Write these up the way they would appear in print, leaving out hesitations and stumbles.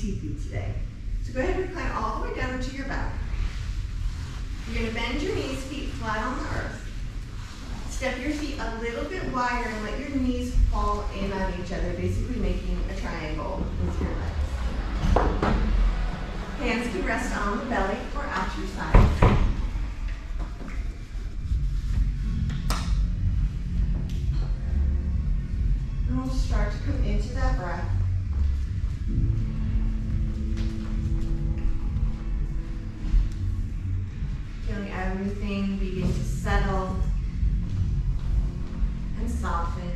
teepee today. So go ahead and recline all the way down into your back. You're gonna bend your knees, feet flat on the earth. Step your feet a little bit wider and let your knees fall in on each other, basically making a triangle with your legs. Hands can rest on the belly or at your side. And we'll start to come into that breath. Feeling everything begin to settle and soften.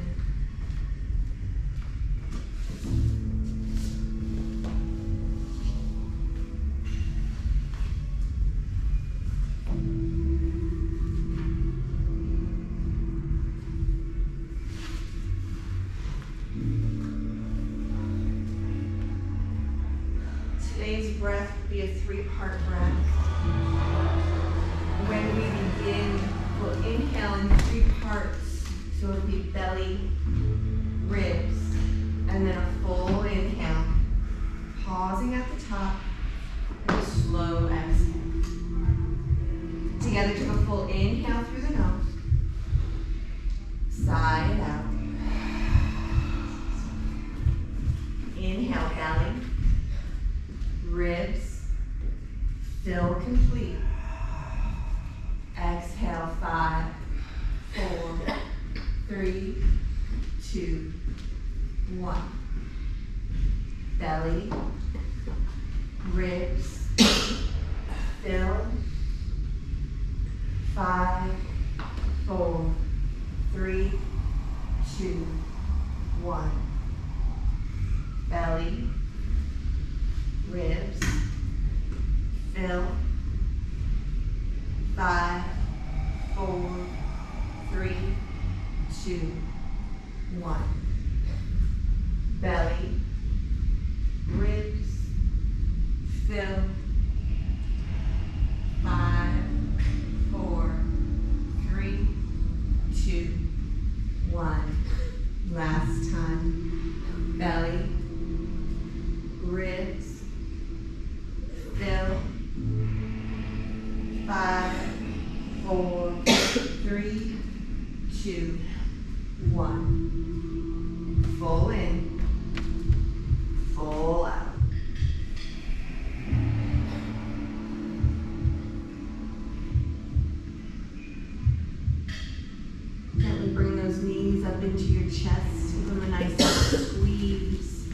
Today's breath will be a 3-part breath. When we begin, we'll inhale in 3 parts. So it'll be belly, ribs, and then a full inhale. Pausing at the top and a slow exhale. Together to a full inhale through the nose. Sigh it out. Inhale, belly, ribs, fill complete. Exhale, 5, 4, 3, 2, 1. Belly, ribs, fill. 5, 4, 3, 2, 1. Belly, ribs, fill. 5, 4, 3, 2, 1. Belly, ribs, fill. 5, 4, 3, 2, 1. Last time. Belly, ribs, fill. 5, 4, 3, 2, 1. Full in, full out. Gently bring those knees up into your chest. Give them a nice squeeze.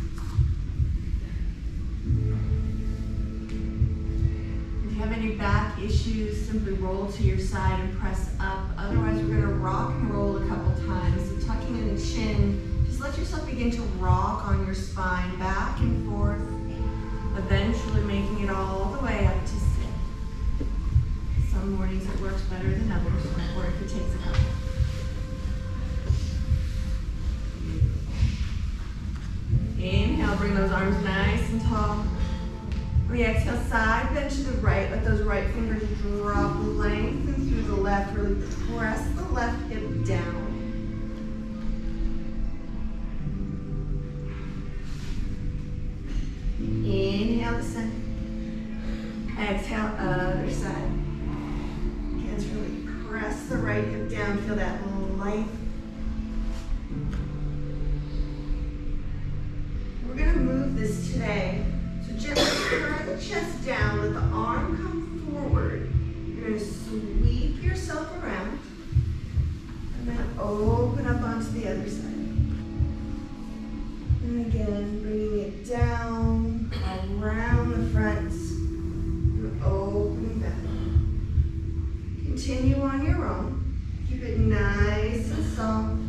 If you have any back issues, simply roll to your side and press up. Otherwise, we're going to rock and roll a couple times. So tucking in the chin, just let yourself begin to rock on your spine back and forth, eventually making it all the way up to sit. Some mornings it works better than others, or if it takes a couple. Inhale, bring those arms nice and tall. We exhale, side bend to the right. Let those right fingers drop, lengthen through the left. Really press the left hip down. Inhale, descend. Exhale, other side. Hands really press the right hip down. Feel that length. We're going to move this today. So gently turn the chest down, let the arm come forward. You're going to sweep yourself around and then open up onto the other side. And again, bringing it down, around the front, and opening back. Continue on your own. Keep it nice and soft.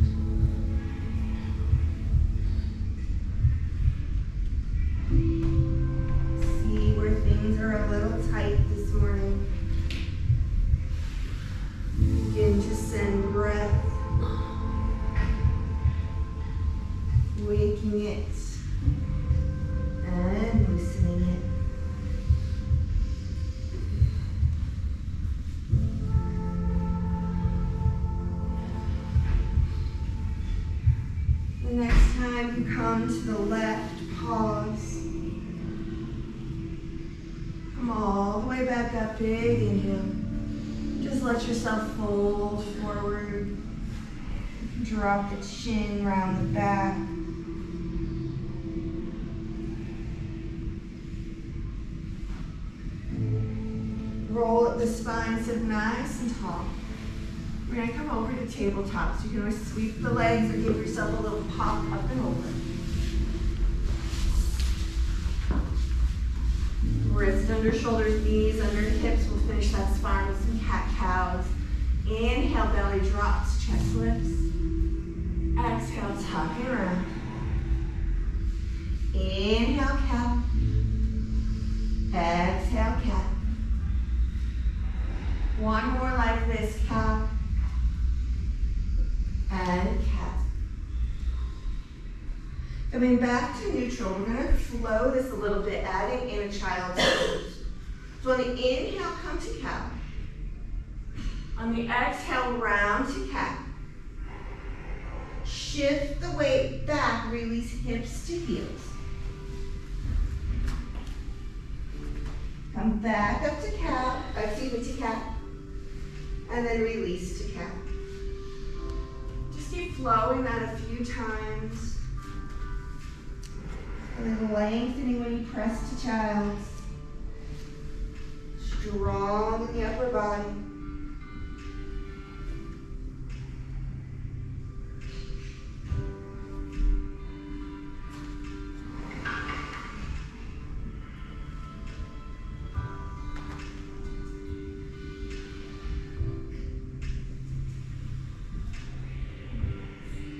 Things are a little tight this morning. Begin to send breath, waking it and loosening it. The next time you come to the left, pause. way back up, big inhale. Just let yourself fold forward. Drop the chin round the back. Roll up the spine, sit nice and tall. We're gonna come over to tabletop, so you can always sweep the legs or give yourself a little pop up and over. Wrists under shoulders, knees under hips. We'll finish that spine with some cat-cows. Inhale, belly drops, chest lifts. Exhale, tuck and round. Inhale, cow. Exhale, cat. One more like this, cow. And cat. Coming back to neutral, we're going to flow this a little bit, adding in a child's pose. So on the inhale, come to cow. On the exhale, round to cat. Shift the weight back, release hips to heels. Come back up to cow, to cat. And then release to cat. Just keep flowing that a few times. And then lengthening when you press to child's. Strong in the upper body.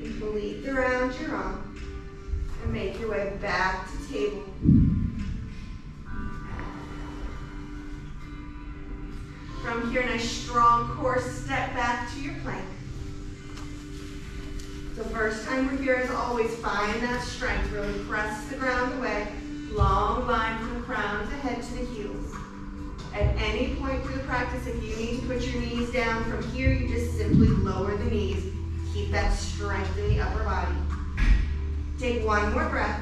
Complete the round you're on. And make your way back to table. From here, nice strong core, step back to your plank. So first time we're here, as always, find that strength. Really press the ground away. Long line from the crown to head to the heels. At any point through the practice, if you need to put your knees down from here, you just simply lower the knees. Keep that strength in the upper body. Take one more breath.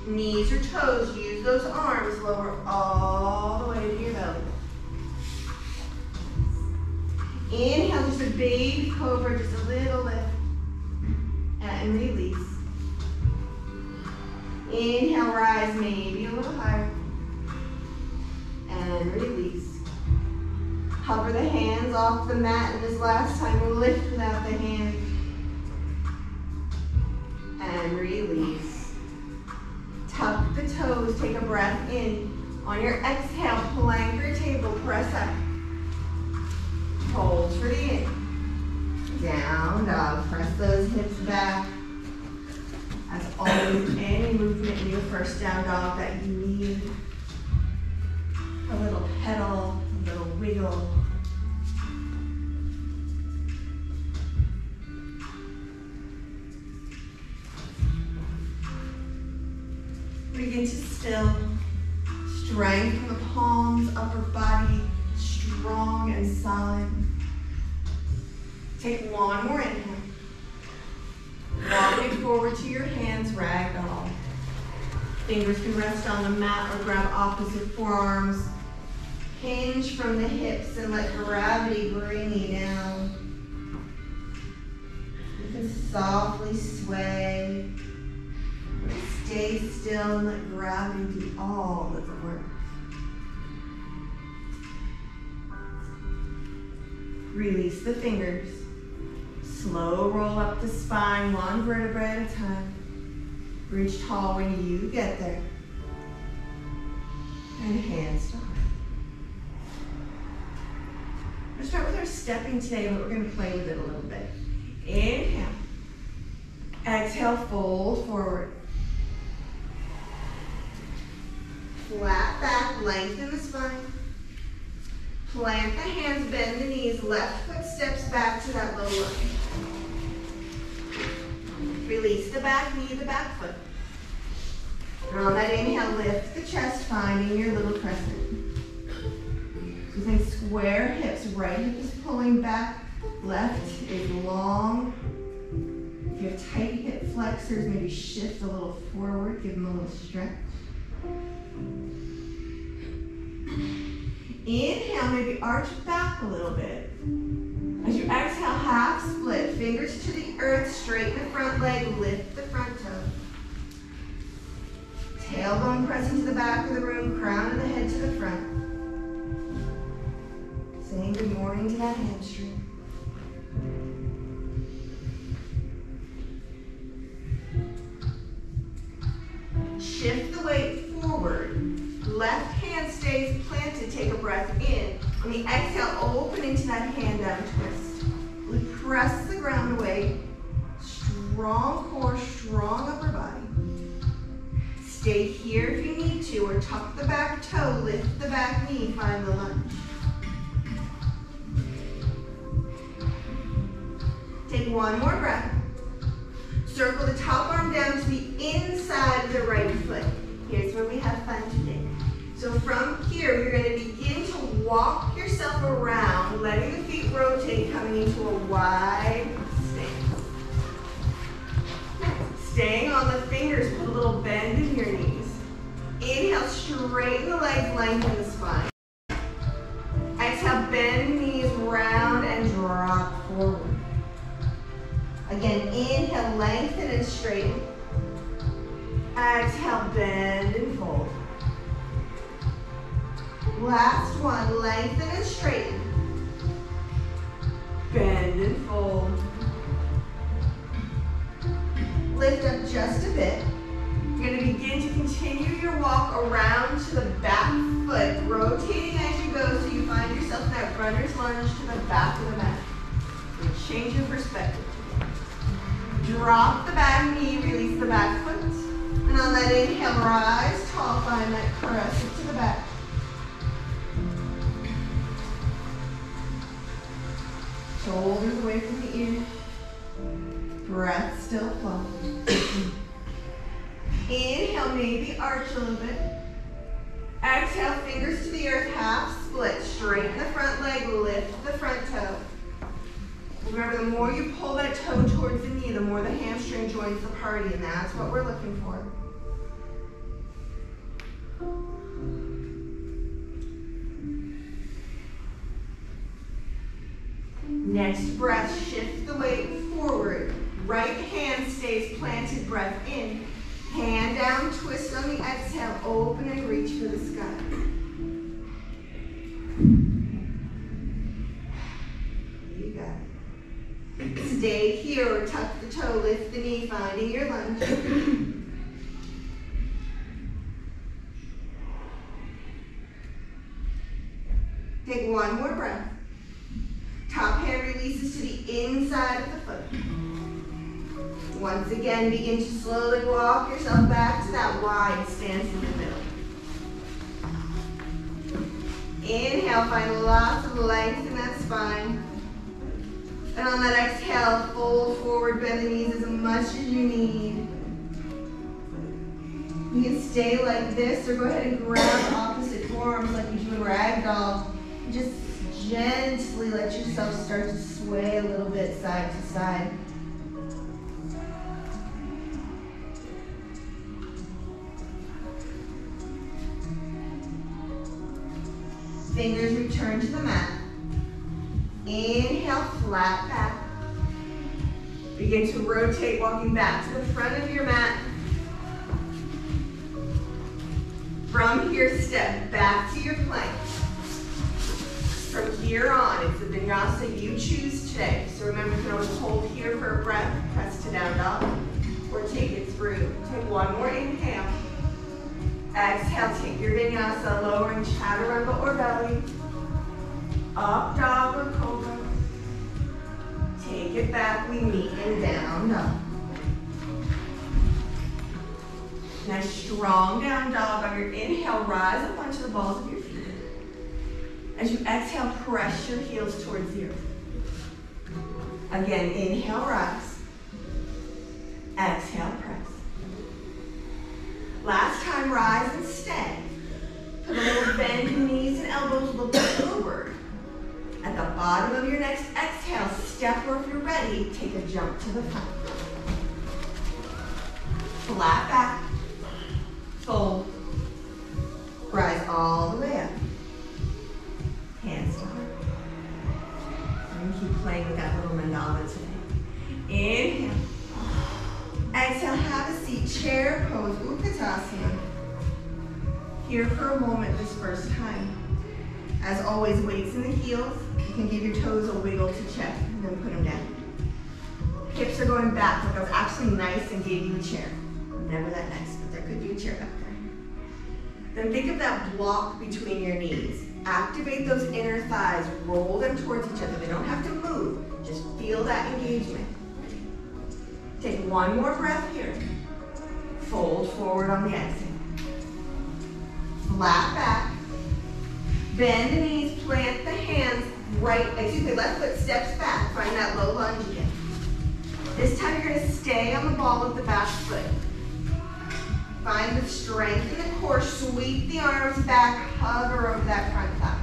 Knees or toes, use those arms, lower all the way to your belly. Inhale, just a baby cobra, just a little lift. And release. Inhale, rise maybe a little higher. And release. Hover the hands off the mat, and this last time we'll lift without the hands. And release. Tuck the toes, take a breath in. On your exhale, plank or table, press up. Hold for the in. Down dog, press those hips back. As always, any movement in your first down dog that you need. A little pedal, a little wiggle. Begin to still. Strength in the palms, upper body, strong and solid. Take one more inhale. Walking forward to your hands, ragdoll. Fingers can rest on the mat or grab opposite forearms. Hinge from the hips and let gravity bring you down. You can softly sway. Stay still and let gravity do all of the work. Release the fingers. Slow roll up the spine, one vertebra at a time. Reach tall when you get there. And hands to heart. We're going to start with our stepping today, but we're going to play with it a little bit. Inhale. Exhale, fold forward. Flat back, lengthen the spine. Plant the hands, bend the knees, left foot steps back to that low line. Release the back knee, the back foot. And on that inhale, lift the chest, finding your little crescent. So think square hips, right hip is pulling back, left is long. If you have tight hip flexors, maybe shift a little forward, give them a little stretch. Inhale, maybe arch back a little bit. As you exhale, half split. Fingers to the earth, straighten the front leg, lift the front toe. Tailbone pressing to the back of the room, crown of the head to the front. Saying good morning to that hamstring. Shift the weight forward. Left hand stays planted. Take a breath in. On the exhale, open into that hand down twist. We press the ground away. Strong core, strong upper body. Stay here if you need to, or tuck the back toe, lift the back knee, find the lunge. Take one more breath. Circle the top arm down to the inside of the right foot. Here's where we have fun today. So from here, you're going to begin to walk yourself around, letting the feet rotate, coming into a wide stance. Staying on the fingers, put a little bend in your knees. Inhale, straighten the legs, lengthen the spine. Exhale, bend knees round and drop forward. Again, inhale, lengthen and straighten. Exhale, bend and fold. Last one, lengthen and straighten. Bend and fold. Lift up just a bit. You're going to begin to continue your walk around to the back foot, rotating as you go so you find yourself in that runner's lunge to the back of the mat. Change your perspective. Drop the back knee, release the back foot. And on that inhale, rise tall, find that crescent to the back. Shoulders away from the ears. Breath still flowing. Inhale, maybe arch a little bit. Exhale, fingers to the earth, half split. Straighten the front leg, lift the front toe. Remember, the more you pull that toe towards the knee, the more the hamstring joins the party, and that's what we're looking for. Next breath, shift the weight forward. Right hand stays planted, breath in. Hand down, twist on the exhale, open and reach for the sky. You got it. Stay here or tuck the toe, lift the knee, finding your lunge. Take one more breath. Top hand releases to the inside of the foot. Once again, begin to slowly walk yourself back to that wide stance in the middle. Inhale, find lots of length in that spine. And on that exhale, fold forward, bend the knees as much as you need. You can stay like this or go ahead and grab opposite forearms like you do in ragdoll. Just gently let yourself start to sway a little bit side to side. Fingers return to the mat. Inhale, flat back. Begin to rotate, walking back to the front of your mat. From here, step back to your plank. From here on, it's the vinyasa you choose today. So remember, you can always hold here for a breath, press to down dog, or take it through. Take one more inhale. Exhale, take your vinyasa, lowering chaturanga or belly. Up dog or cobra. Take it back, we meet in down dog. Nice strong down dog. On your inhale, rise up onto the balls of your feet. As you exhale, press your heels towards the earth. Again, inhale, rise. Exhale, press. Last time, rise and stay. Put a little bend in knees and elbows, look forward. At the bottom of your next exhale, step, or if you're ready, take a jump to the front. Flat back. Fold. Rise all the way up. here for a moment this first time. As always, weights in the heels. You can give your toes a wiggle to check and then put them down. Hips are going back, like I was actually nice and gave you a chair. Never that nice, but there could be a chair back there. Then think of that block between your knees. Activate those inner thighs, roll them towards each other. They don't have to move, just feel that engagement. Take one more breath here. Fold forward on the exhale. Flat back. Bend the knees, plant the hands, left foot steps back. Find that low lunge again. This time you're gonna stay on the ball of the back foot. Find the strength in the core, sweep the arms back, hover over that front thigh.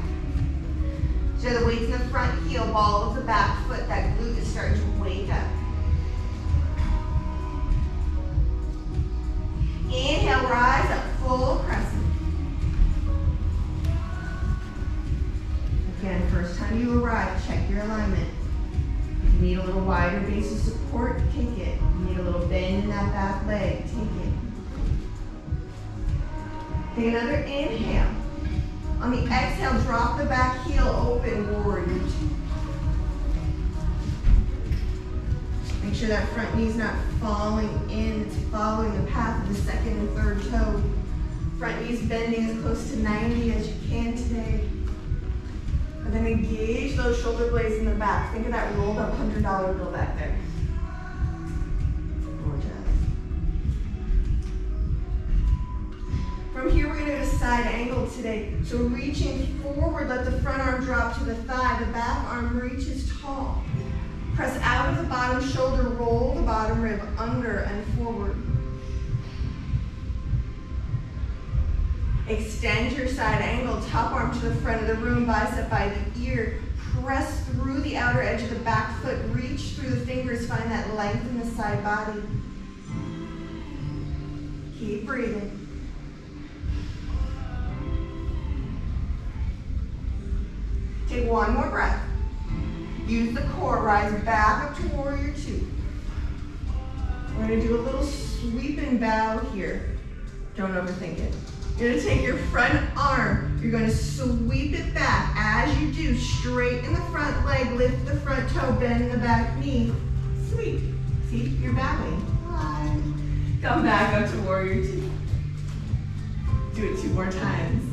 So the weight's in the front heel, ball of the back foot, that glute is starting to wake up. Inhale, rise up, full crescent. Again, first time you arrive, check your alignment. If you need a little wider base of support, take it. If you need a little bend in that back leg, take it. Take another inhale. On the exhale, drop the back heel open, warrior two. Make sure that front knee's not falling in, it's following the path of the second and third toe. Front knee's bending as close to 90 as you can today. And then engage those shoulder blades in the back. Think of that rolled up $100 bill back there. From here, we're gonna go to side angle today. So reaching forward, let the front arm drop to the thigh. The back arm reaches tall. Press out of the bottom shoulder, roll the bottom rib under and forward. Extend your side angle, top arm to the front of the room, bicep by the ear. Press through the outer edge of the back foot, reach through the fingers, find that length in the side body. Keep breathing. Take one more breath. Use the core, rise back up to warrior two. We're gonna do a little sweep and bow here. Don't overthink it. You're gonna take your front arm, you're gonna sweep it back. As you do, straighten the front leg, lift the front toe, bend the back knee, sweep. See, you're bowing. Come back up to warrior two. Do it 2 more times.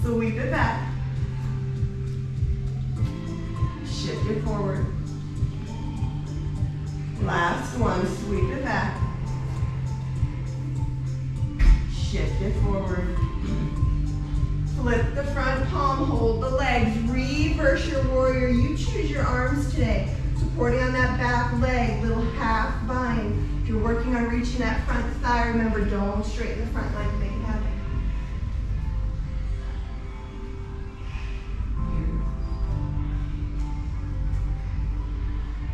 Sweep it back. Shift it forward. Last one, sweep it back. Shift it forward. Flip the front palm, hold the legs, reverse your warrior. You choose your arms today. Supporting on that back leg, little half bind. If you're working on reaching that front thigh, remember, don't straighten the front leg to make it happen.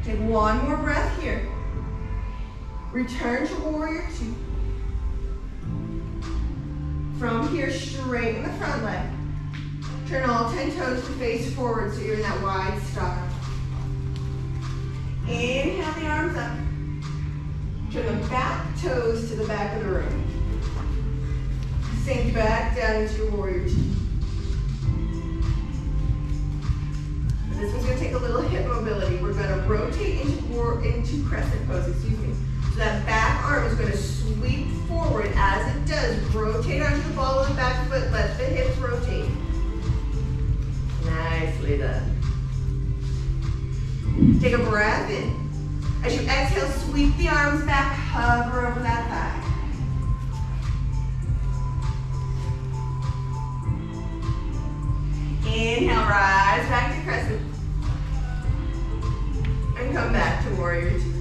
Take one more breath here. Return to warrior two. From here, straighten the front leg. Turn all 10 toes to face forward so you're in that wide star. Inhale the arms up. Turn the back toes to the back of the room. Sink back down into your warrior two. This one's going to take a little hip mobility. We're going to rotate into crescent pose, excuse me. So that back arm is going to sweep forward. As it does, rotate onto the ball of the back foot. Let the hips rotate. Nicely done. Take a breath in. As you exhale, sweep the arms back, hover over that thigh. Inhale, rise back to crescent. And come back to warrior two.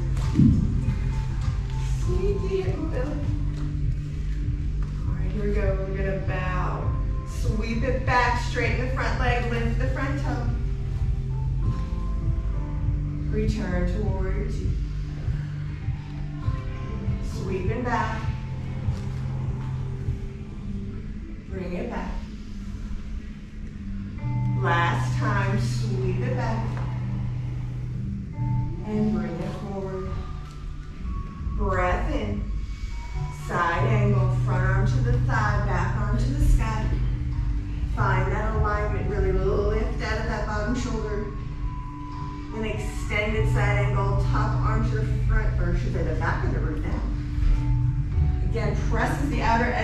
Sweep the hip mobility. All right, here we go. We're gonna bow. Sweep it back, straighten the front leg, lift the front toe. Return to warrior two. Sweeping back. Bring it back. Last time, sweep it back. And bring it forward. Breath in. Side angle, front arm to the thigh, back arm to the sky.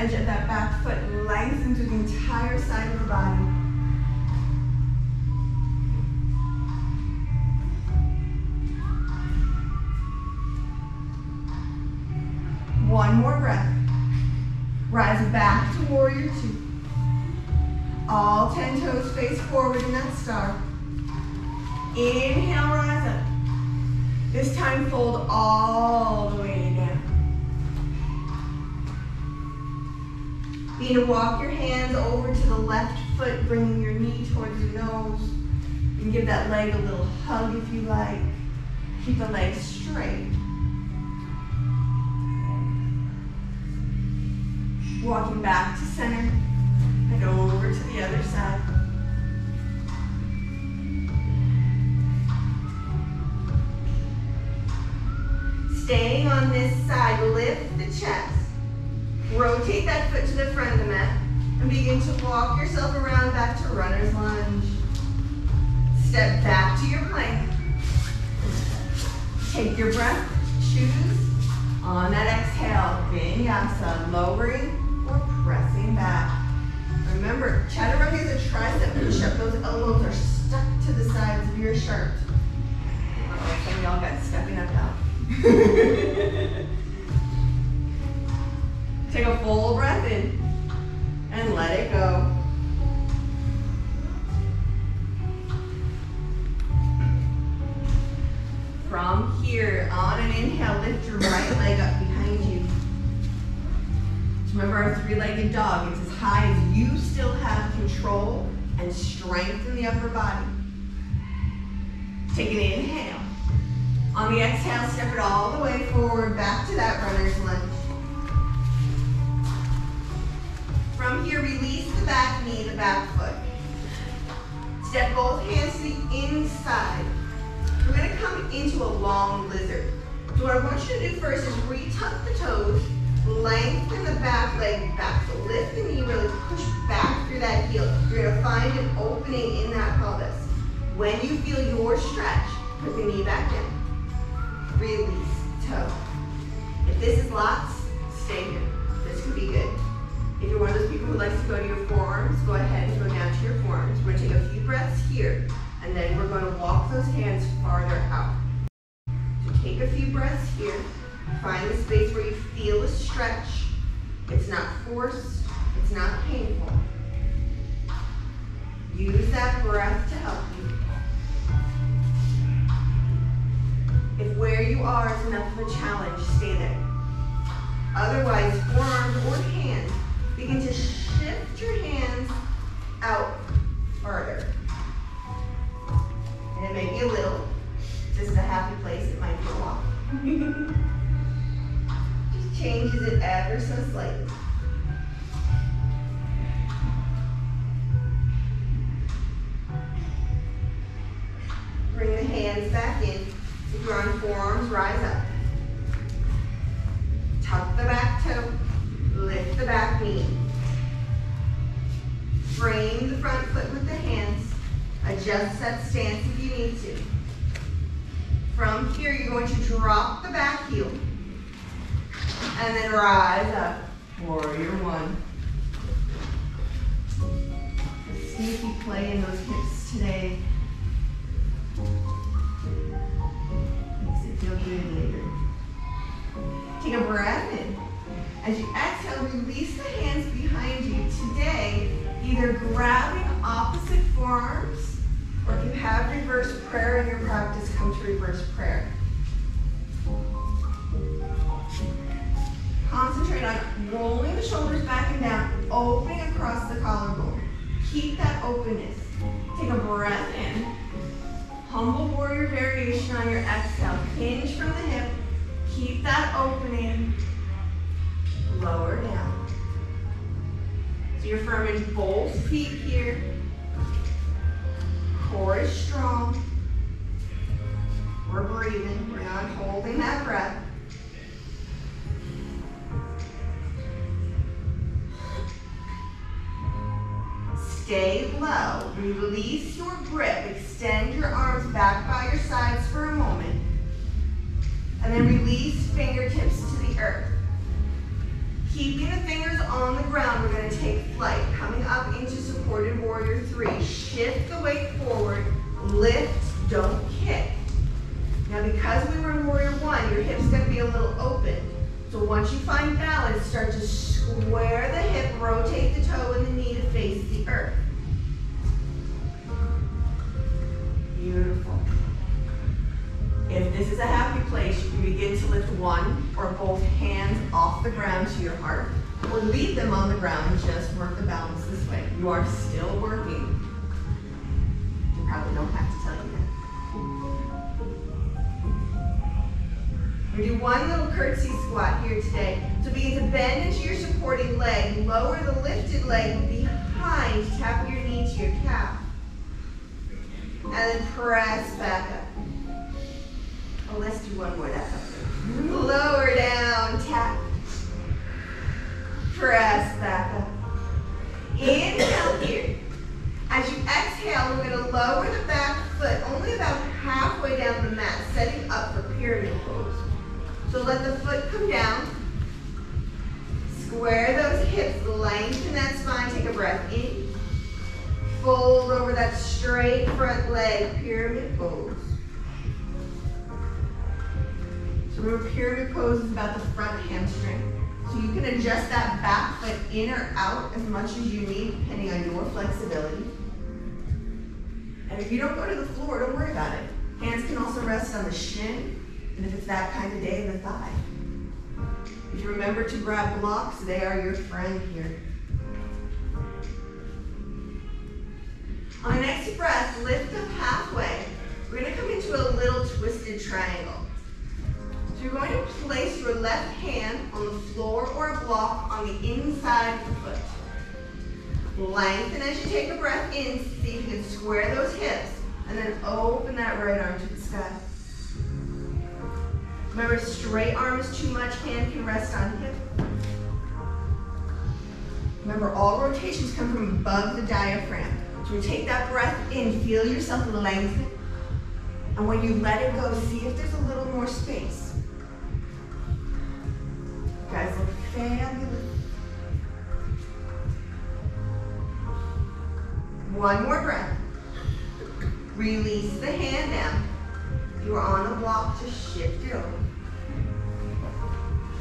edge of that back foot lengthen through the entire side of the body. One more breath. Rise back to warrior two. All 10 toes face forward in that star. Inhale, rise up. This time fold all the way down. Begin to walk your hands over to the left foot, bringing your knee towards your nose. You can give that leg a little hug if you like. Keep the legs straight. Walking back to center and over to the other side. Staying on this side, lift the chest. Rotate that foot to the front of the mat and begin to walk yourself around back to runner's lunge. Step back to your plank. Take your breath, choose on that exhale, vinyasa, lowering or pressing back. Remember, chaturanga is a tricep push-up. Those elbows are stuck to the sides of your shirt. Uh-oh, some of y'all got stepping up out. Take a full breath in and let it go. From here, on an inhale, lift your right leg up behind you. Remember our three-legged dog. It's as high as you still have control and strength in the upper body. Take an inhale. On the exhale, step it all the way forward, back to that runner's lunge. From here, release the back knee, the back foot. Step both hands to the inside. We're going to come into a long lizard. So what I want you to do first is retuck the toes, lengthen the back leg back. So lift the knee, really push back through that heel. You're going to find an opening in that pelvis. When you feel your stretch, put the knee back in. Release, toe. If this is lots, stay here. This could be good. If you're one of those people who likes to go to your forearms, go ahead and go down to your forearms. We're going to take a few breaths here, and then we're going to walk those hands farther out. So take a few breaths here. Find the space where you feel a stretch. It's not forced. It's not painful. Use that breath to help you. If where you are is enough of a challenge, stay there. Otherwise, forearms or hands, begin to shift your hands out farther. And it may be a little. This is a happy place. It might be a lot. Just changes it ever so slightly. Bring the hands back in. If you're on forearms, rise up. Tuck the back toe, lift the back knee. Frame the front foot with the hands. Adjust that stance if you need to. From here, you're going to drop the back heel. And then rise up, warrior one. A sneaky play in those hips today. Feel good later. Take a breath in. As you exhale, release the hands behind you. Today, either grabbing opposite forearms, or if you have reverse prayer in your practice, come to reverse prayer. Concentrate on rolling the shoulders back and down, opening across the collarbone. Keep that openness. Take a breath in. Humble warrior variation on your exhale. Hinge from the hip. Keep that opening. Lower down. So you're firm in both feet here. Core is strong. We're breathing. We're not holding that breath. Stay low. Release your grip. Extend your arms back by your sides for a moment. And then release fingertips to the earth. Keeping the fingers on the ground, we're going to take flight. Coming up into supported warrior 3. Shift the weight forward. Lift, don't kick. Now because we were in warrior 1, your hip's going to be a little open. So once you find balance, start to square the hip, rotate the toe and the knee to face the earth. Beautiful. If this is a happy place, you can begin to lift one or both hands off the ground to your heart, or leave them on the ground and just work the balance this way. You are still working. You probably don't have to tell you that. We do one little curtsy squat here today. So begin to bend into your supporting leg. Lower the lifted leg behind. Tap your knee to your calf. And then press back up. Oh, let's do one more. That's up. Lower down, tap. Press back up. Inhale here. As you exhale, we're going to lower the back foot only about halfway down the mat, setting up for pyramid pose. So let the foot come down. Square those hips, lengthen that spine. Take a breath in. Fold over that straight front leg, pyramid pose. So remember, pyramid pose is about the front hamstring. So you can adjust that back foot in or out as much as you need, depending on your flexibility. And if you don't go to the floor, don't worry about it. Hands can also rest on the shin, and if it's that kind of day, the thigh. If you remember to grab blocks, they are your friend here. On the next breath, lift up halfway. We're going to come into a little twisted triangle. So you're going to place your left hand on the floor or a block on the inside of the foot. Lengthen as you take a breath in. See if you can square those hips. And then open that right arm to the sky. Remember, straight arm is too much. Hand can rest on hip. Remember, all rotations come from above the diaphragm. So you take that breath in, feel yourself lengthen. And when you let it go, see if there's a little more space. You guys look fabulous. One more breath. Release the hand down. If you are on the block, just shift it over.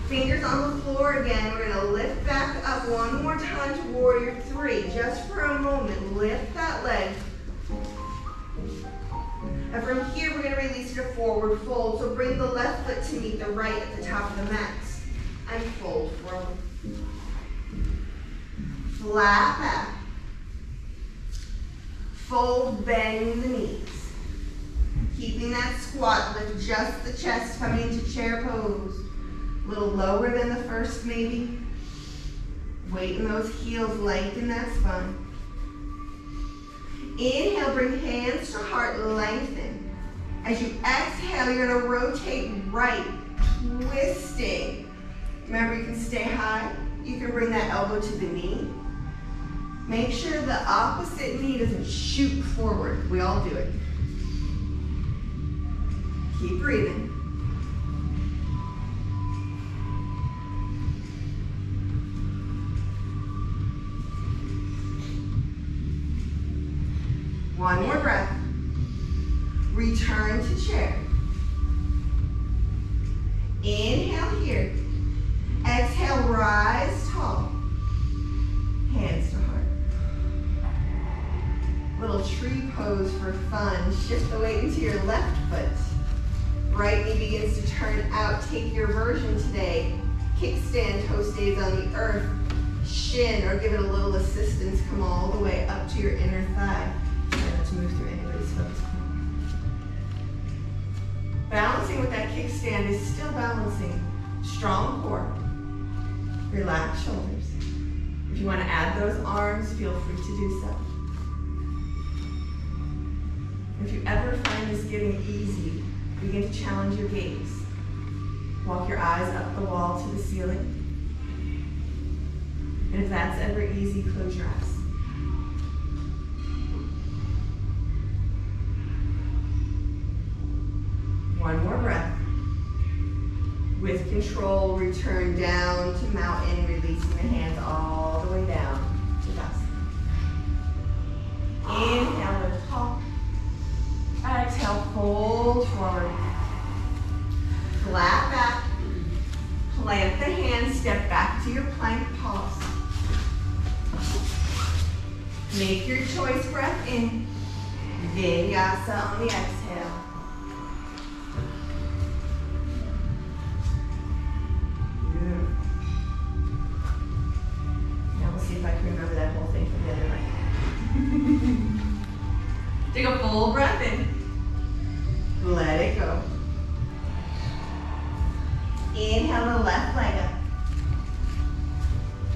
Fingers on the floor again. We're going to lift back up one more time to warrior 3. Just for a moment, lift that leg. And from here, we're going to release it to forward fold. So bring the left foot to meet the right at the top of the mat. And fold forward. Flat back. Fold, bend the knees. Keeping that squat, lift just the chest, coming into chair pose. A little lower than the first maybe. Weight in those heels, lengthen that spine. Inhale, bring hands to heart, lengthen. As you exhale, you're going to rotate right, twisting. Remember, you can stay high. You can bring that elbow to the knee. Make sure the opposite knee doesn't shoot forward. We all do it. Keep breathing. One more breath. Return to chair. Inhale here. Exhale, rise tall. Hands to heart. Little tree pose for fun. Shift the weight into your left foot. Right knee begins to turn out. Take your version today. Kickstand, toe stays on the earth. Shin, or give it a little assistance. Come all the way up to your inner thigh. Try not to move through anybody's foot. Balancing with that kickstand is still balancing. Strong core. Relax shoulders. If you want to add those arms, feel free to do so. If you ever find this getting easy, begin to challenge your gaze. Walk your eyes up the wall to the ceiling. And if that's ever easy, close your eyes. One more breath. With control, return down to mountain, release releasing the hands all the way down to dust. Inhale, lift tall. Exhale, fold forward. Flat back. Plant the hands, step back to your plank pose. Make your choice breath in. Vinyasa on the exhale. Beautiful. Now we'll see if I can remember that whole thing from the other night. Take a full breath in. Let it go. Inhale the left leg up.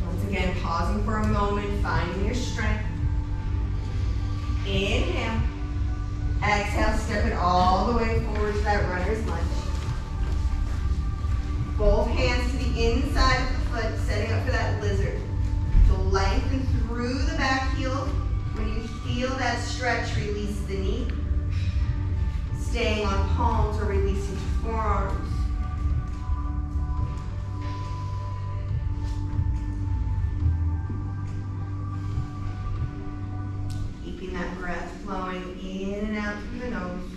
Once again, pausing for a moment, finding your strength. Inhale. Exhale, step it all the way forward to that runner's lunge. Both hands to the inside of the foot, setting up for that lizard. So lengthen through the back heel. When you feel that stretch, release the knee. Staying on palms or releasing to forearms. Keeping that breath flowing in and out through the nose.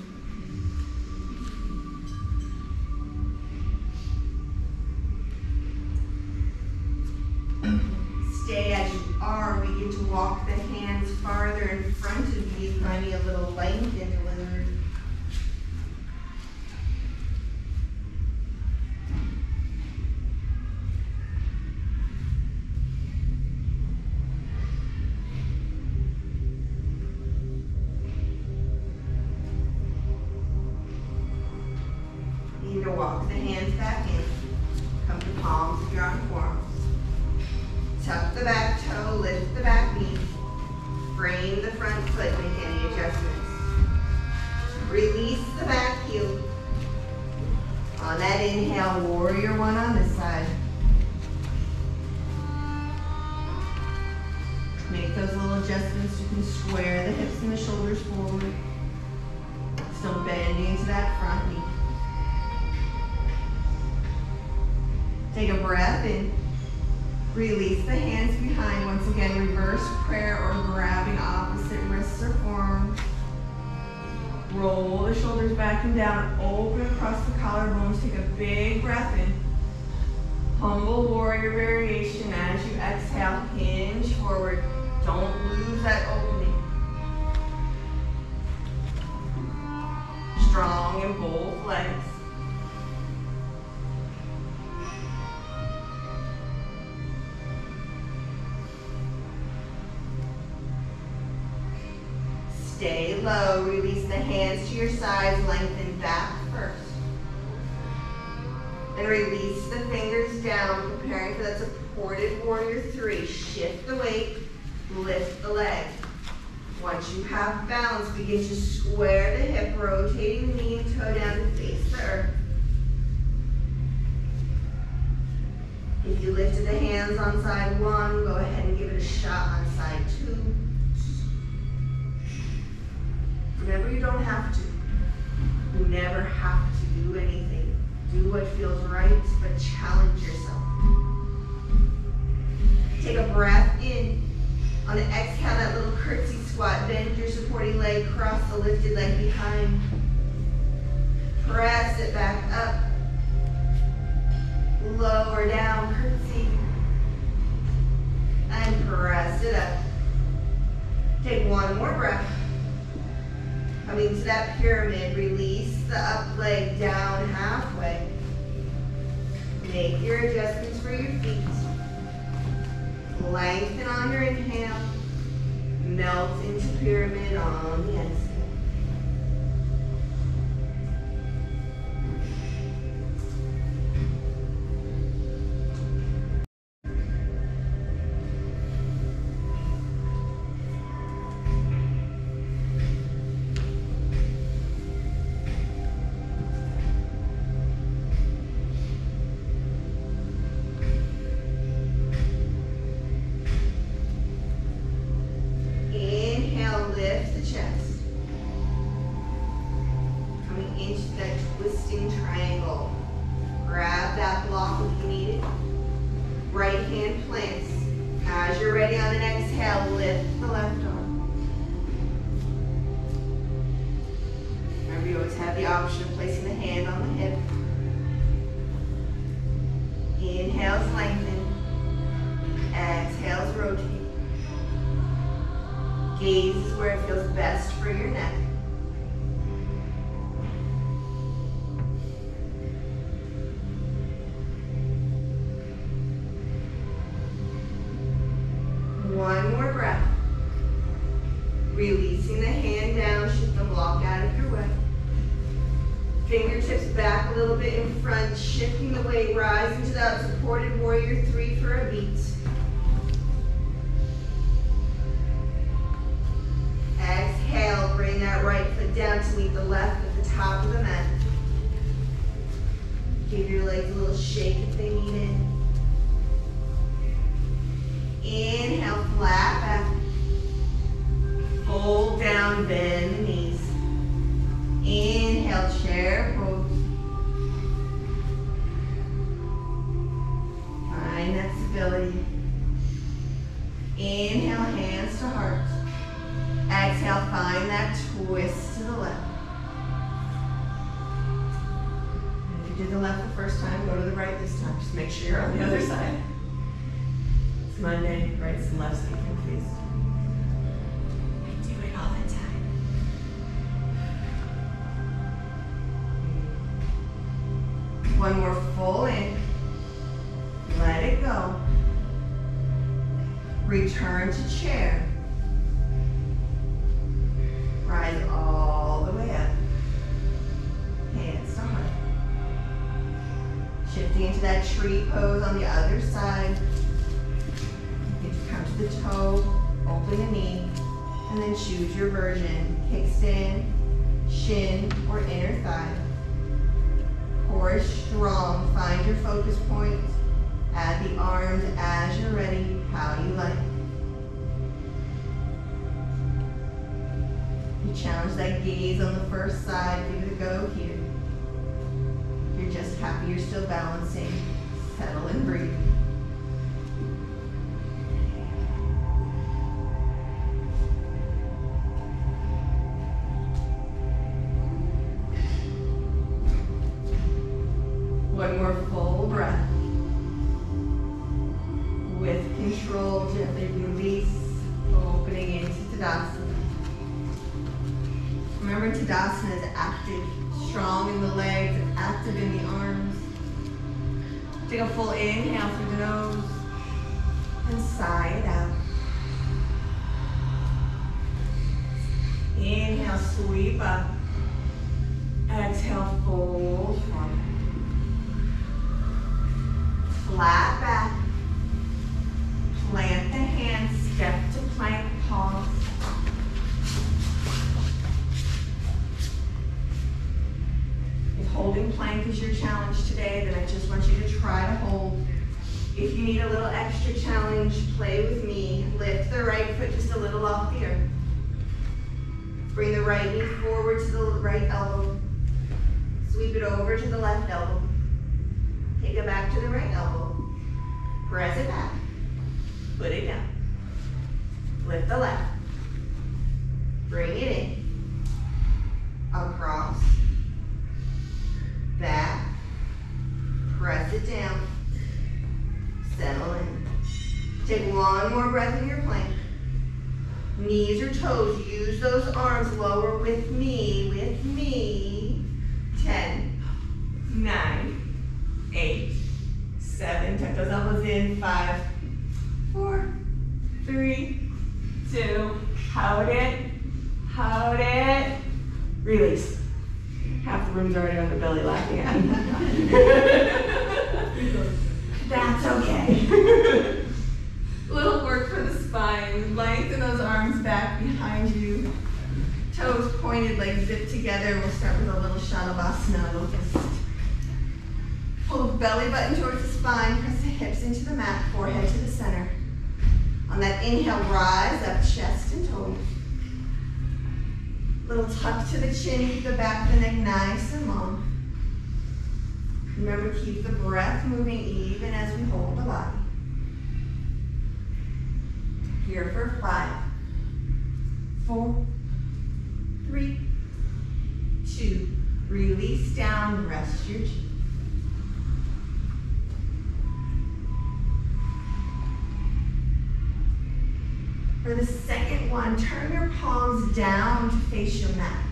Stay as you are. Begin to walk the hands farther in front of you, finding a little length in the lizard. Begin to walk the hands back in. Come to palms if you're on forearms. Tuck the back toe, lift the back knee. Frame the front foot, make any adjustments. Release the back heel. On that inhale, warrior one on this side. Make those little adjustments. You can square the hips and the shoulders forward. Still bending to that front knee. Take a breath in. Release the hands behind. Once again, reverse prayer or grabbing opposite wrists or forearms. Roll the shoulders back and down. Open across the collarbones. Take a big breath in. Humble warrior variation. As you exhale, hinge forward. Don't lose that opening. Strong in both legs. Stay low, release the hands to your sides, lengthen back first. Then release the fingers down, preparing for that supported warrior three. Shift the weight, lift the leg. Once you have balance, begin to square the hip, rotating the knee and toe down to face the earth. If you lifted the hands on side one, go ahead and give it a shot on side two. Remember, you don't have to. You never have to do anything. Do what feels right, but challenge yourself. Take a breath in. On the exhale, that little curtsy squat. Bend your supporting leg, cross the lifted leg behind. Press it back up. Lower down, curtsy. And press it up. Take one more breath. Coming to that pyramid, release the up leg down halfway. Make your adjustments for your feet. Lengthen on your inhale. Melt into pyramid on the exhale. Right hand plank. Gaze is where it feels best for your neck. One more breath. Releasing the hand down, shift the block out of your way. Fingertips back a little bit in front, shifting the weight, rise into that supported warrior 3 for a beat. Exhale, bring that right foot down to meet the left at the top of the mat. Give your legs a little shake if they need it. Inhale, flat back. Fold down, bend the knees. Inhale, chair pose. Find that stability. Inhale, hands to heart. Exhale, find that twist to the left. And if you did the left the first time, go to the right this time. Just make sure you're on the other side. It's Monday, rights and lefts get confused. We do it all the time. One more full in. Let it go. Return to chair. Rise all the way up. Hands to heart. Shifting into that tree pose on the other side. You can come to the toe, open the knee, and then choose your version. Kickstand, shin, or inner thigh. Core is strong. Find your focus point. Add the arms as you're ready, how you like. You challenge that gaze on the first side. Give it a go here. You're just happy you're still balancing. Settle and breathe. One more full breath. With control, gently release, opening into Tadasana. Remember, Tadasana is active, strong in the legs, active in the arms. Take a full inhale through the nose and sigh it out. Inhale, sweep up. Exhale, fold forward. Flat back. Plant the hands, step to plank, pause. If holding plank is your challenge today, then I just want you to try to hold. If you need a little extra challenge, play with me. Lift the right foot just a little off the earth. Bring the right knee forward to the right elbow. Sweep it over to the left elbow. Take it back to the right elbow. Press it back. Put it down. Lift the left. Bring it in. Across. Back. Press it down. Settle in. Take one more breath in your plank. Knees or toes, use those arms. Lower with me, 10, 9, 8, 7. Tuck those elbows in. 5, 4, 3, 2. Hold it. Release. Half the room's already on their belly laughing at me. That's okay. Little work for the spine. Lengthen those arms back behind you. Toes pointed, legs zipped together. We'll start with a little Shalabhasana locust. Pull the belly button towards the spine. Press the hips into the mat. Forehead to the center. On that inhale, rise up, chest and toes. Little tuck to the chin. Keep the back of the neck nice and long. Remember, keep the breath moving even as we hold the body. Here for 5, 4, 3, 2. Release down, rest your chin. For the second one, turn your palms down to face your mat.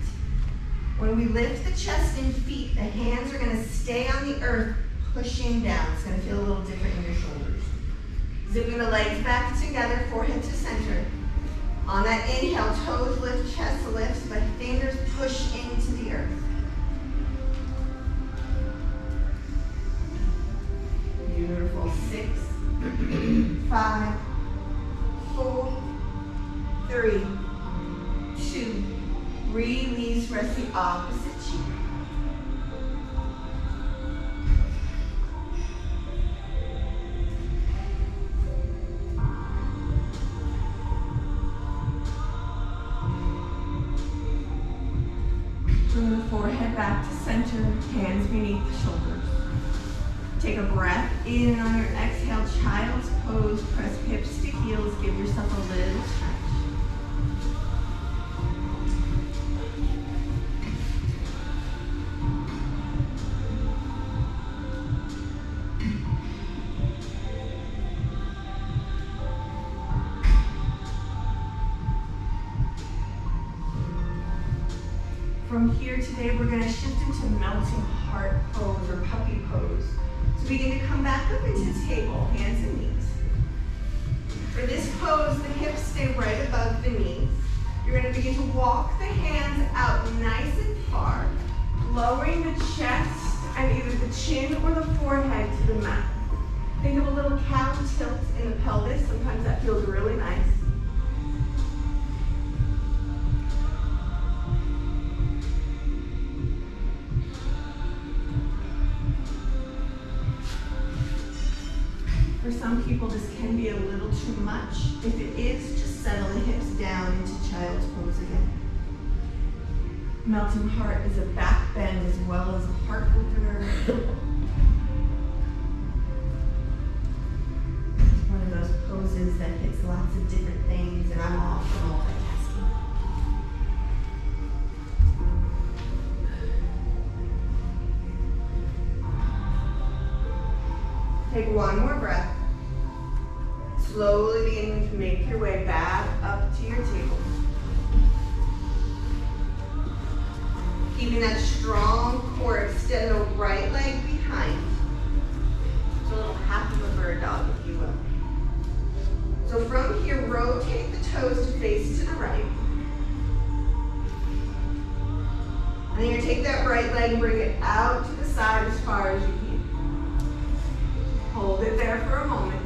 When we lift the chest and feet, the hands are gonna stay on the earth, pushing down. It's gonna feel a little different in your shoulders. Zipping the legs back together, forehead to center. On that inhale, toes lift, chest lifts, but fingers push into the earth. Beautiful. 6, 5, 4, 3, 2. Release, rest the opposite cheek. Bring the forehead back to center, hands beneath the shoulders. Take a breath in on your exhale, child's pose, press hips to heels, give yourself a little stretch. From here today, we're gonna shift into melting heart pose or puppy pose. So begin to come back up into table, hands and knees. For this pose, the hips stay right above the knees. You're gonna begin to walk the hands out nice and far, lowering the chest and either the chin or the forehead to the mat. Think of a little cow tilt in the pelvis. Sometimes that feels really nice. For some people, this can be a little too much. If it is, just settle the hips down into child's pose again. Melting heart is a back bend as well as a heart opener. It's one of those poses that hits lots of different things, and I'm all for multitasking. Take one more breath. Slowly beginning to make your way back up to your table. Keeping that strong core, extend the right leg behind. It's a little half of a bird dog, if you will. So from here, rotate the toes to face to the right. And then you're gonna take that right leg and bring it out to the side as far as you can. Hold it there for a moment.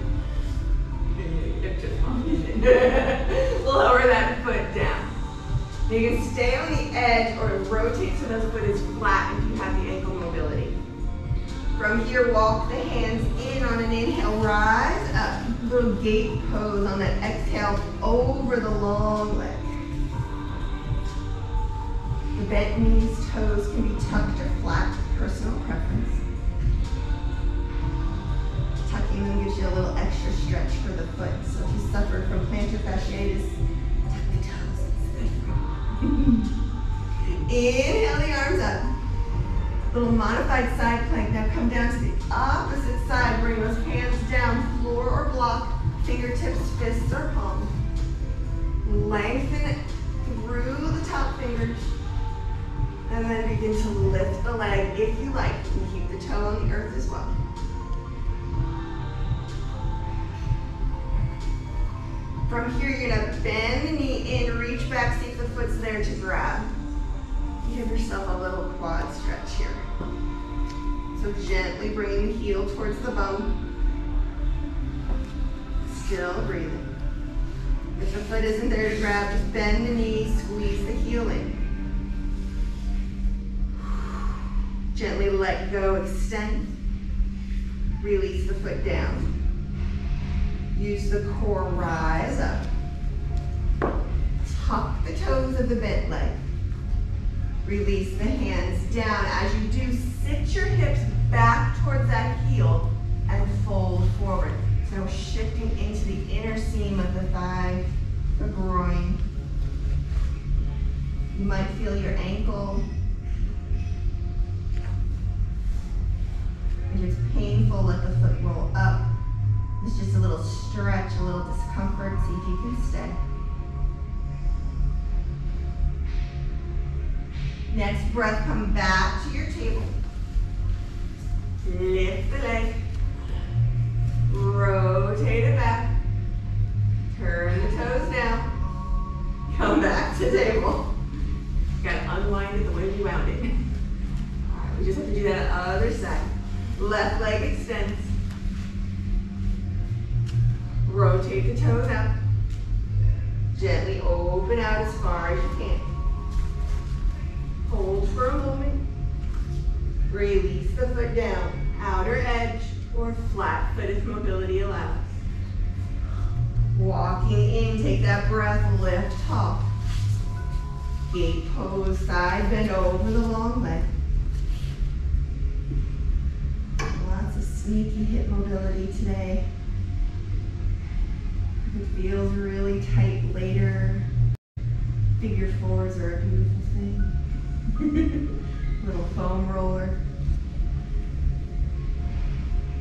Lower that foot down. You can stay on the edge or rotate so that the foot is flat if you have the ankle mobility. From here, walk the hands in on an inhale, rise up. Little gate pose on that exhale over the long leg. The bent knees, toes can be tucked or flat, personal preference. Tucking them gives you a little extra stretch for the foot. So if you suffer from plantar fasciitis, tuck the toes. It's good for you. Inhale the arms up. Little modified side plank. Now come down to the opposite side. Bring those hands down, floor or block, fingertips, fists, or palms. Lengthen it through the top fingers. And then begin to lift the leg if you like. You can keep the toe on the earth as well. From here, you're gonna bend the knee in, reach back, see if the foot's there to grab. Give yourself a little quad stretch here. So gently bringing the heel towards the bone. Still breathing. If the foot isn't there to grab, just bend the knee, squeeze the heel in. Gently let go, extend. Release the foot down. Use the core, rise up. Tuck the toes of the bent leg. Release the hands down. As you do, sit your hips back towards that heel and fold forward. So shifting into the inner seam of the thigh, the groin. You might feel your ankle. If it's painful, let the foot roll up. It's just a little stretch, a little discomfort. See if you can stay. Next breath, come back to your table. Lift the leg. Rotate it back. Turn the toes down. Come back to table. Gotta unwind it the way you wound it. All right, we just have to do that other side. Left leg extends. Rotate the toes out. Gently open out as far as you can. Hold for a moment. Release the foot down, outer edge or flat foot if mobility allows. Walking in, take that breath, lift tall. Gate pose, side bend over the long leg. Lots of sneaky hip mobility today. If it feels really tight later, figure fours are a beautiful thing. Little foam roller.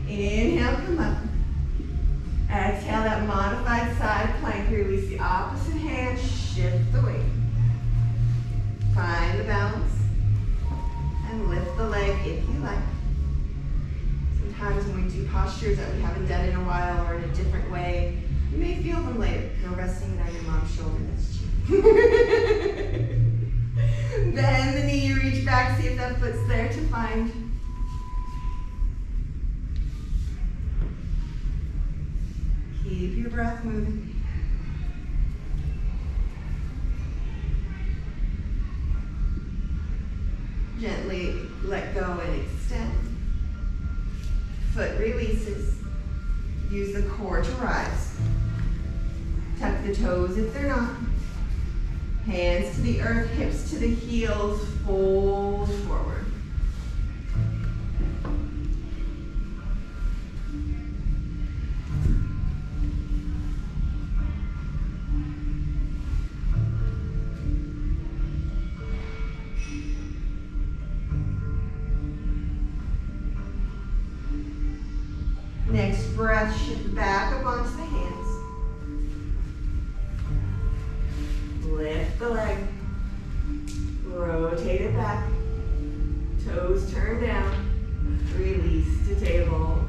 Inhale, come up. Exhale, that modified side plank. Release the opposite hand, shift the weight. Find the balance and lift the leg if you like. Sometimes when we do postures that we haven't done in a while or in a different way, you may feel them later. No resting it on your mom's shoulder, that's cheap. Bend the knee, reach back, see if that foot's there to find. Keep your breath moving. Gently let go and extend. Foot releases. Use the core to rise. Tuck the toes if they're not. Hands to the earth, hips to the heels, fold forward. Next breath, shift back up onto the hands. Lift the leg. Rotate it back. Toes turn down. Release to table.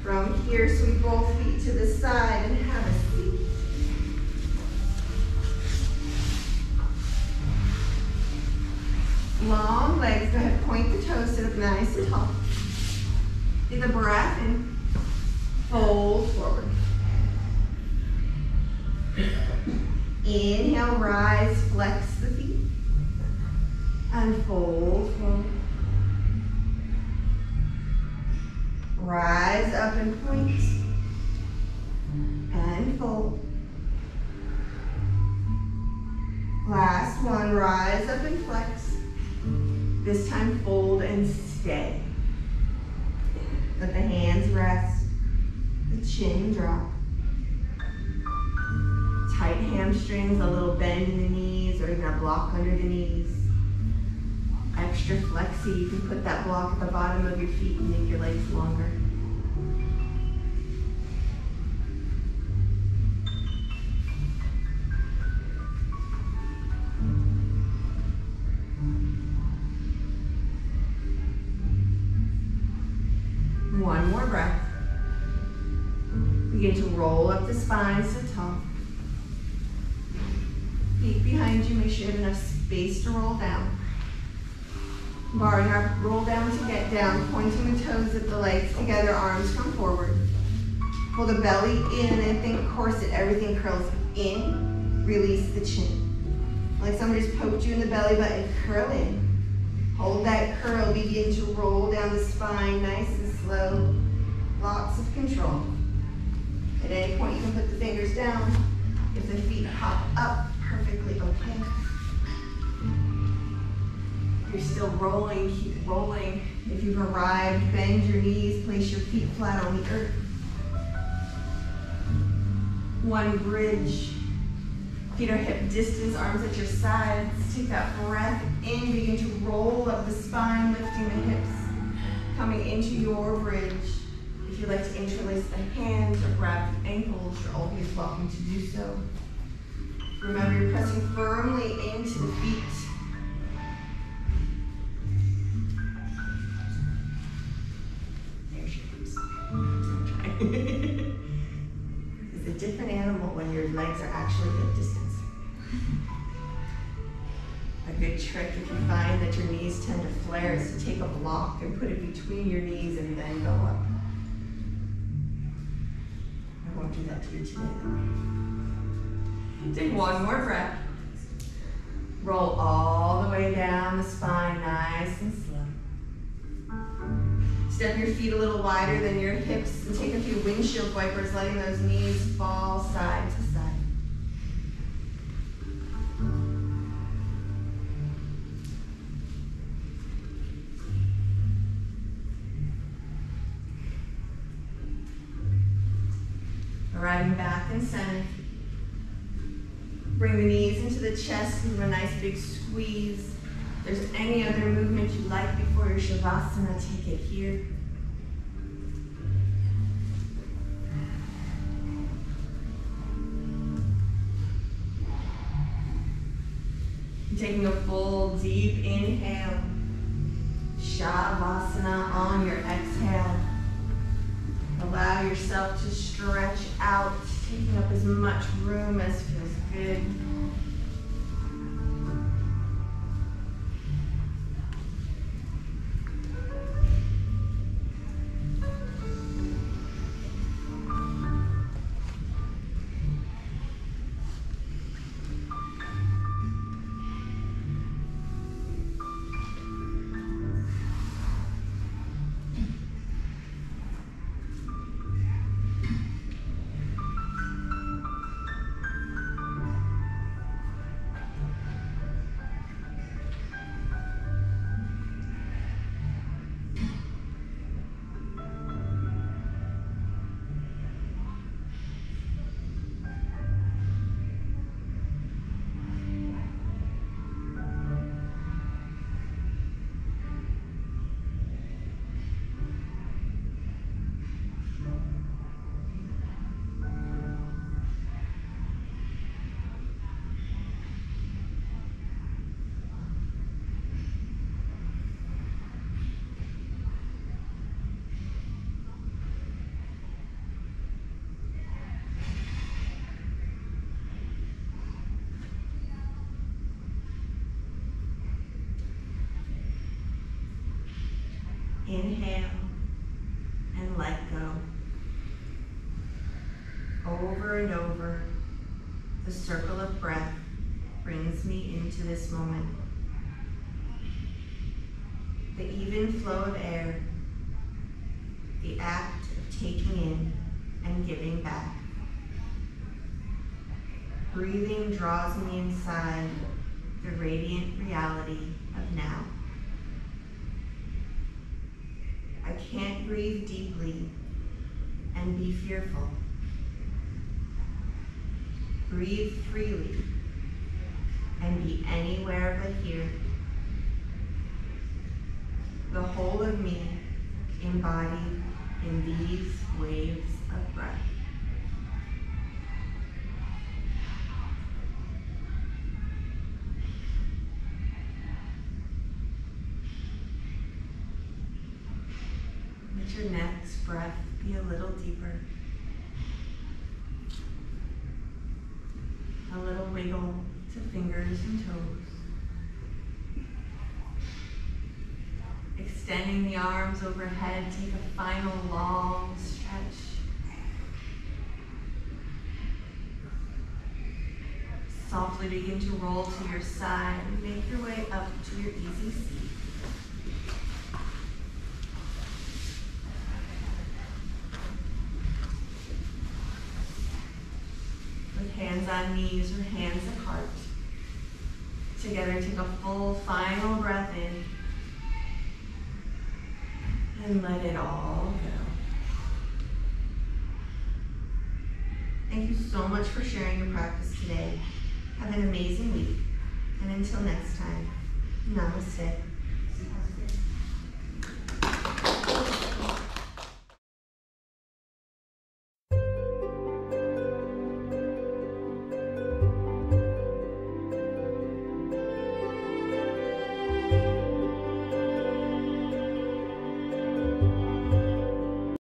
From here, sweep both feet to the side and have a seat. Long legs. Go ahead, point the toes, sit up nice and tall. Take a breath in. Fold forward. Inhale, rise, flex the feet. And fold forward. Rise up and point. And fold. Last one, rise up and flex. This time fold and stay. Let the hands rest, the chin drop. Tight hamstrings, a little bend in the knees, or even a block under the knees. Extra flexy, you can put that block at the bottom of your feet and make your legs longer. One more breath. Begin to roll up the spine, sit tall. Feet behind you, make sure you have enough space to roll down. Barring up, roll down to get down, pointing the toes at the legs together, arms come forward. Pull the belly in and think corset, everything curls in, release the chin. Like somebody just poked you in the belly button, curl in. Hold that curl, begin to roll down the spine, nice and slow. Lots of control. At any point you can put the fingers down. If the feet hop up, perfectly okay. If you're still rolling, keep rolling. If you've arrived, bend your knees, place your feet flat on the earth. One bridge. Feet are hip distance, arms at your sides. Take that breath in, begin to roll up the spine, lifting the hips, coming into your bridge. If you'd like to interlace the hands or grab the ankles, you're always welcome to do so. Remember, you're pressing firmly into the feet. It's a different animal when your legs are actually hip distance. A good trick if you find that your knees tend to flare is to take a block and put it between your knees and then go up. I won't do that to you today though. Take one more breath. Roll all the way down the spine, nice and slow. Step your feet a little wider than your hips and take a few windshield wipers, letting those knees fall side to side. Arriving back in center. Bring the knees into the chest and do a nice big squeeze. If there's any other movement you'd like before your Shavasana, take it here. Taking a full deep inhale. Shavasana on your exhale. Allow yourself to stretch out, taking up as much room as feels good. Inhale and let go. Over and over, the circle of breath brings me into this moment. The even flow of air, the act of taking in and giving back. Breathing draws me inside the radiant reality of now. I can't breathe deeply and be fearful. Breathe freely and be anywhere but here. The whole of me embodied in these waves of breath. Let your next breath be a little deeper. A little wiggle to fingers and toes. Extending the arms overhead, take a final long stretch. Softly begin to roll to your side and make your way up to your easy seat. Hands on knees or hands at heart. Together, take a full final breath in and let it all go. Thank you so much for sharing your practice today. Have an amazing week. And until next time, namaste.